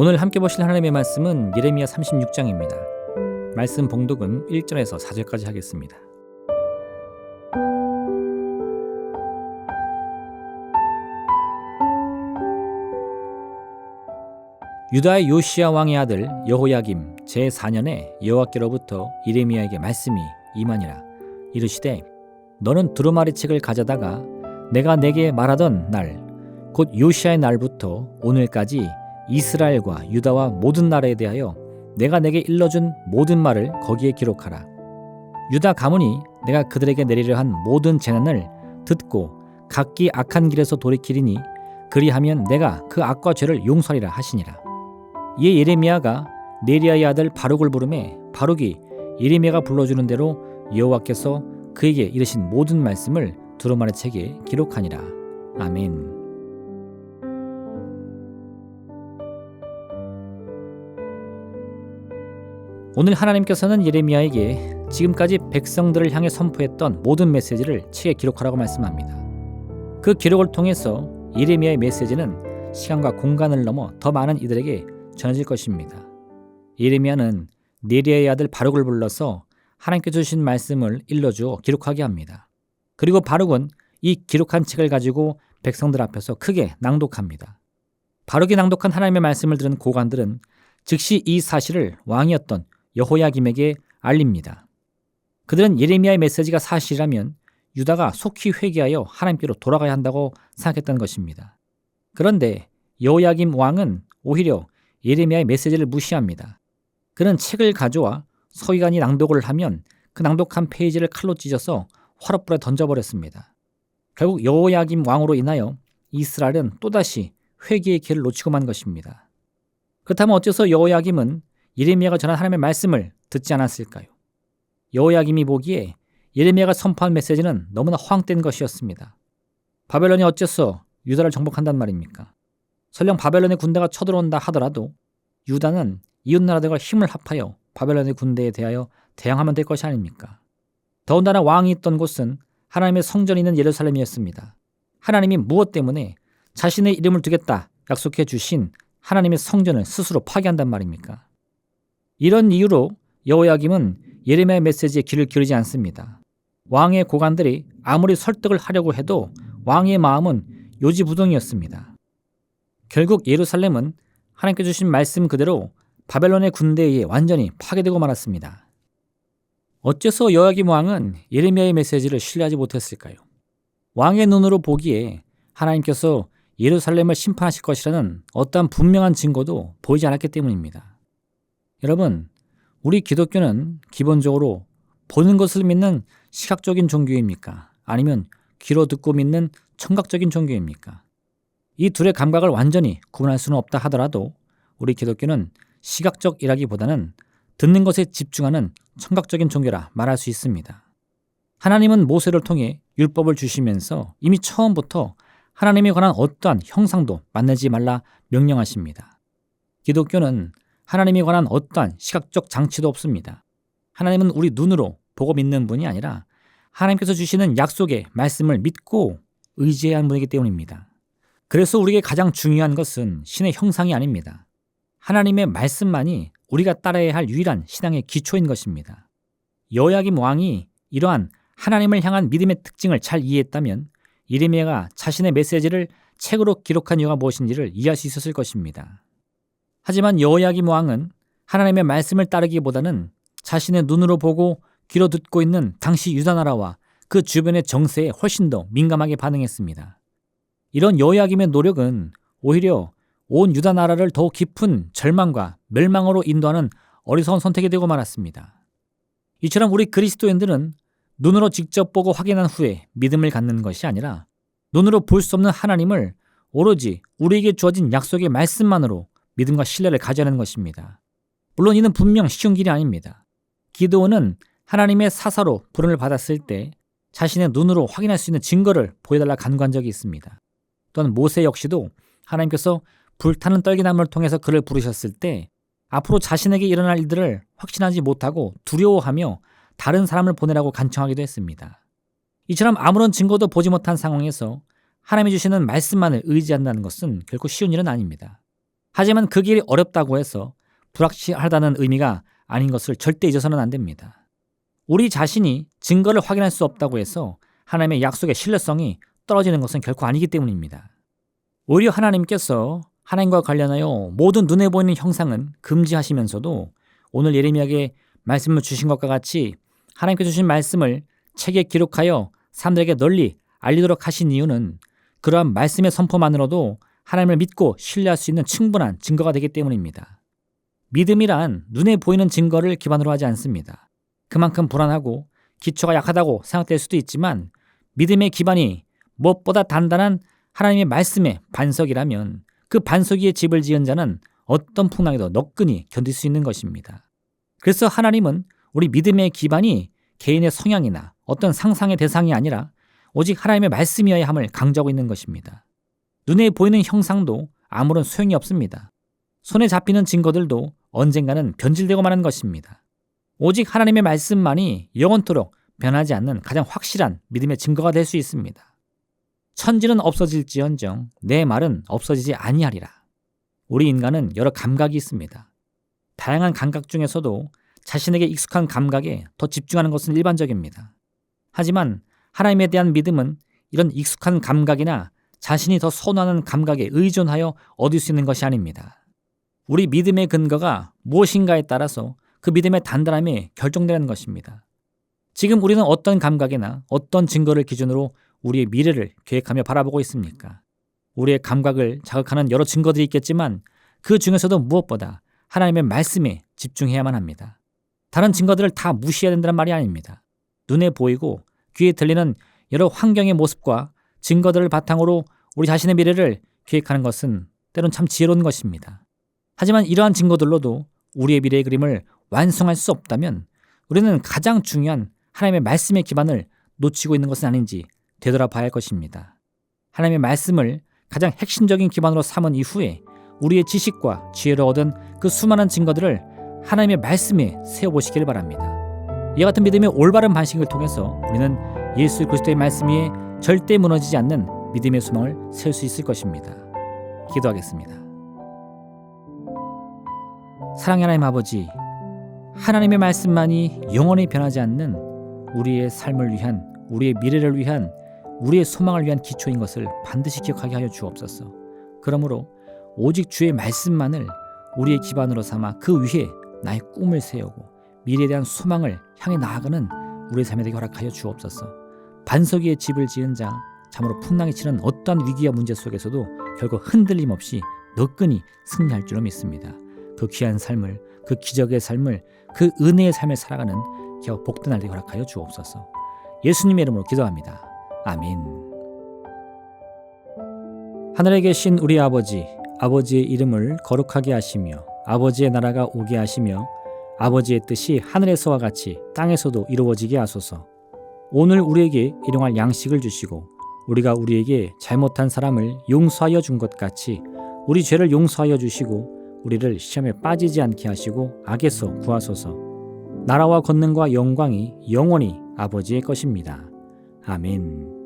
오늘 함께 보실 하나님의 말씀은 예레미야 36장입니다. 말씀 봉독은 1절에서 4절까지 하겠습니다. 유다의 요시야 왕의 아들 여호야김 제4년에 여호와께로부터 예레미야에게 말씀이 임하니라. 이르시되 너는 두루마리 책을 가져다가 내가 내게 말하던 날 곧 요시야의 날부터 오늘까지 이스라엘과 유다와 모든 나라에 대하여 내가 내게 일러준 모든 말을 거기에 기록하라. 유다 가문이 내가 그들에게 내리려 한 모든 재난을 듣고 각기 악한 길에서 돌이키리니 그리하면 내가 그 악과 죄를 용서하리라 하시니라. 이에 예레미야가 네리야의 아들 바룩을 부르매 바룩이 예레미야가 불러주는 대로 여호와께서 그에게 이르신 모든 말씀을 두루마리 책에 기록하니라. 아멘. 오늘 하나님께서는 예레미야에게 지금까지 백성들을 향해 선포했던 모든 메시지를 책에 기록하라고 말씀합니다. 그 기록을 통해서 예레미야의 메시지는 시간과 공간을 넘어 더 많은 이들에게 전해질 것입니다. 예레미야는 네리야의 아들 바룩을 불러서 하나님께서 주신 말씀을 일러주어 기록하게 합니다. 그리고 바룩은 이 기록한 책을 가지고 백성들 앞에서 크게 낭독합니다. 바룩이 낭독한 하나님의 말씀을 들은 고관들은 즉시 이 사실을 왕이었던 여호야김에게 알립니다. 그들은 예레미야의 메시지가 사실이라면 유다가 속히 회개하여 하나님께로 돌아가야 한다고 생각했던 것입니다. 그런데 여호야김 왕은 오히려 예레미야의 메시지를 무시합니다. 그는 책을 가져와 서기관이 낭독을 하면 그 낭독한 페이지를 칼로 찢어서 화롯불에 던져버렸습니다. 결국 여호야김 왕으로 인하여 이스라엘은 또다시 회개의 기회를 놓치고 만 것입니다. 그렇다면 어째서 여호야김은 예레미야가 전한 하나님의 말씀을 듣지 않았을까요? 여호야김이 보기에 예레미야가 선포한 메시지는 너무나 허황된 것이었습니다. 바벨론이 어째서 유다를 정복한단 말입니까? 설령 바벨론의 군대가 쳐들어온다 하더라도 유다는 이웃 나라들과 힘을 합하여 바벨론의 군대에 대하여 대항하면 될 것이 아닙니까? 더군다나 왕이 있던 곳은 하나님의 성전이 있는 예루살렘이었습니다. 하나님이 무엇 때문에 자신의 이름을 두겠다 약속해 주신 하나님의 성전을 스스로 파괴한단 말입니까? 이런 이유로 여호야김은 예레미야의 메시지에 귀를 기울이지 않습니다. 왕의 고관들이 아무리 설득을 하려고 해도 왕의 마음은 요지부동이었습니다. 결국 예루살렘은 하나님께 주신 말씀 그대로 바벨론의 군대에 의해 완전히 파괴되고 말았습니다. 어째서 여호야김 왕은 예레미야의 메시지를 신뢰하지 못했을까요? 왕의 눈으로 보기에 하나님께서 예루살렘을 심판하실 것이라는 어떠한 분명한 증거도 보이지 않았기 때문입니다. 여러분, 우리 기독교는 기본적으로 보는 것을 믿는 시각적인 종교입니까? 아니면 귀로 듣고 믿는 청각적인 종교입니까? 이 둘의 감각을 완전히 구분할 수는 없다 하더라도 우리 기독교는 시각적이라기보다는 듣는 것에 집중하는 청각적인 종교라 말할 수 있습니다. 하나님은 모세를 통해 율법을 주시면서 이미 처음부터 하나님에 관한 어떠한 형상도 만들지 말라 명령하십니다. 기독교는 하나님에 관한 어떠한 시각적 장치도 없습니다. 하나님은 우리 눈으로 보고 믿는 분이 아니라 하나님께서 주시는 약속의 말씀을 믿고 의지해야 하는 분이기 때문입니다. 그래서 우리에게 가장 중요한 것은 신의 형상이 아닙니다. 하나님의 말씀만이 우리가 따라야 할 유일한 신앙의 기초인 것입니다. 여호야김 왕이 이러한 하나님을 향한 믿음의 특징을 잘 이해했다면 예레미야가 자신의 메시지를 책으로 기록한 이유가 무엇인지를 이해할 수 있었을 것입니다. 하지만 여호야김 왕은 하나님의 말씀을 따르기보다는 자신의 눈으로 보고 귀로 듣고 있는 당시 유다 나라와 그 주변의 정세에 훨씬 더 민감하게 반응했습니다. 이런 여호야김의 노력은 오히려 온 유다 나라를 더욱 깊은 절망과 멸망으로 인도하는 어리석은 선택이 되고 말았습니다. 이처럼 우리 그리스도인들은 눈으로 직접 보고 확인한 후에 믿음을 갖는 것이 아니라 눈으로 볼 수 없는 하나님을 오로지 우리에게 주어진 약속의 말씀만으로 믿음과 신뢰를 가져야 하는 것입니다. 물론 이는 분명 쉬운 길이 아닙니다. 기드온은 하나님의 사사로 부름을 받았을 때 자신의 눈으로 확인할 수 있는 증거를 보여달라 간구한 적이 있습니다. 또한 모세 역시도 하나님께서 불타는 떨기나무를 통해서 그를 부르셨을 때 앞으로 자신에게 일어날 일들을 확신하지 못하고 두려워하며 다른 사람을 보내라고 간청하기도 했습니다. 이처럼 아무런 증거도 보지 못한 상황에서 하나님이 주시는 말씀만을 의지한다는 것은 결코 쉬운 일은 아닙니다. 하지만 그 길이 어렵다고 해서 불확실하다는 의미가 아닌 것을 절대 잊어서는 안 됩니다. 우리 자신이 증거를 확인할 수 없다고 해서 하나님의 약속의 신뢰성이 떨어지는 것은 결코 아니기 때문입니다. 오히려 하나님께서 하나님과 관련하여 모든 눈에 보이는 형상은 금지하시면서도 오늘 예레미야에게 말씀을 주신 것과 같이 하나님께서 주신 말씀을 책에 기록하여 사람들에게 널리 알리도록 하신 이유는 그러한 말씀의 선포만으로도 하나님을 믿고 신뢰할 수 있는 충분한 증거가 되기 때문입니다. 믿음이란 눈에 보이는 증거를 기반으로 하지 않습니다. 그만큼 불안하고 기초가 약하다고 생각될 수도 있지만 믿음의 기반이 무엇보다 단단한 하나님의 말씀의 반석이라면 그 반석 위에 집을 지은 자는 어떤 풍랑에도 너끈히 견딜 수 있는 것입니다. 그래서 하나님은 우리 믿음의 기반이 개인의 성향이나 어떤 상상의 대상이 아니라 오직 하나님의 말씀이어야 함을 강조하고 있는 것입니다. 눈에 보이는 형상도 아무런 소용이 없습니다. 손에 잡히는 증거들도 언젠가는 변질되고 마는 것입니다. 오직 하나님의 말씀만이 영원토록 변하지 않는 가장 확실한 믿음의 증거가 될 수 있습니다. 천지는 없어질지언정 내 말은 없어지지 아니하리라. 우리 인간은 여러 감각이 있습니다. 다양한 감각 중에서도 자신에게 익숙한 감각에 더 집중하는 것은 일반적입니다. 하지만 하나님에 대한 믿음은 이런 익숙한 감각이나 자신이 더 선호하는 감각에 의존하여 얻을 수 있는 것이 아닙니다. 우리 믿음의 근거가 무엇인가에 따라서 그 믿음의 단단함이 결정되는 것입니다. 지금 우리는 어떤 감각이나 어떤 증거를 기준으로 우리의 미래를 계획하며 바라보고 있습니까? 우리의 감각을 자극하는 여러 증거들이 있겠지만 그 중에서도 무엇보다 하나님의 말씀에 집중해야만 합니다. 다른 증거들을 다 무시해야 된다는 말이 아닙니다. 눈에 보이고 귀에 들리는 여러 환경의 모습과 증거들을 바탕으로 우리 자신의 미래를 계획하는 것은 때론 참 지혜로운 것입니다. 하지만 이러한 증거들로도 우리의 미래의 그림을 완성할 수 없다면 우리는 가장 중요한 하나님의 말씀의 기반을 놓치고 있는 것은 아닌지 되돌아봐야 할 것입니다. 하나님의 말씀을 가장 핵심적인 기반으로 삼은 이후에 우리의 지식과 지혜를 얻은 그 수많은 증거들을 하나님의 말씀에 세워보시기를 바랍니다. 이와 같은 믿음의 올바른 반식을 통해서 우리는 예수 그리스도의 말씀 위에 절대 무너지지 않는 믿음의 소망을 세울 수 있을 것입니다. 기도하겠습니다. 사랑의 하나님 아버지, 하나님의 말씀만이 영원히 변하지 않는 우리의 삶을 위한, 우리의 미래를 위한, 우리의 소망을 위한 기초인 것을 반드시 기억하게 하여 주옵소서. 그러므로 오직 주의 말씀만을 우리의 기반으로 삼아 그 위에 나의 꿈을 세우고 미래에 대한 소망을 향해 나아가는 우리의 삶에 되게 허락하여 주옵소서. 반석 위에 집을 지은 자, 참으로 풍랑이 치는 어떠한 위기와 문제 속에서도 결국 흔들림 없이 너끈히 승리할 줄로 믿습니다. 그 귀한 삶을, 그 기적의 삶을, 그 은혜의 삶을 살아가는 겨우 복된 날 되게 허락하여 주옵소서. 예수님의 이름으로 기도합니다. 아멘. 하늘에 계신 우리 아버지, 아버지의 이름을 거룩하게 하시며 아버지의 나라가 오게 하시며 아버지의 뜻이 하늘에서와 같이 땅에서도 이루어지게 하소서. 오늘 우리에게 일용할 양식을 주시고 우리가 우리에게 잘못한 사람을 용서하여 준 것 같이 우리 죄를 용서하여 주시고 우리를 시험에 빠지지 않게 하시고 악에서 구하소서. 나라와 권능과 영광이 영원히 아버지의 것입니다. 아멘.